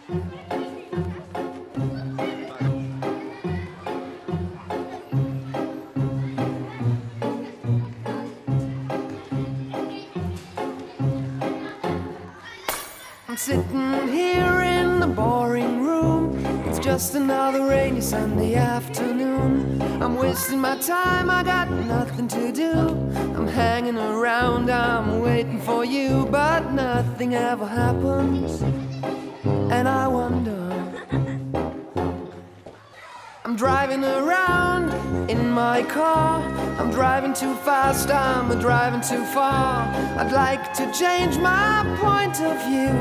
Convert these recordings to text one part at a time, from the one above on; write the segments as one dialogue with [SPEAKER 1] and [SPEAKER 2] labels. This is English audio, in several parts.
[SPEAKER 1] I'm sitting here in the boring room. It's just another rainy Sunday afternoon. I'm wasting my time, I got nothing to do. I'm hanging around, I'm waiting for you, but nothing ever happens. And I wonder, I'm driving around in my car. I'm driving too fast, I'm driving too far. I'd like to change my point of view.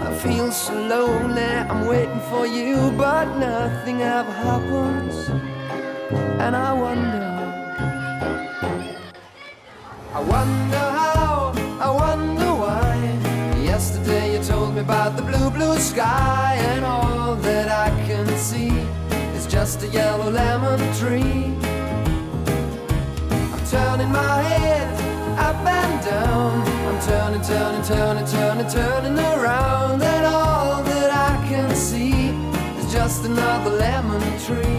[SPEAKER 1] I feel so lonely, I'm waiting for you, but nothing ever happens. And I wonder how, I wonder why. Yesterday you told me about the blue, blue sky, and all that I can see is just a yellow lemon tree. I'm turning my head up and down. I'm turning, turning, turning, turning, turning around, and all that I can see is just another lemon tree.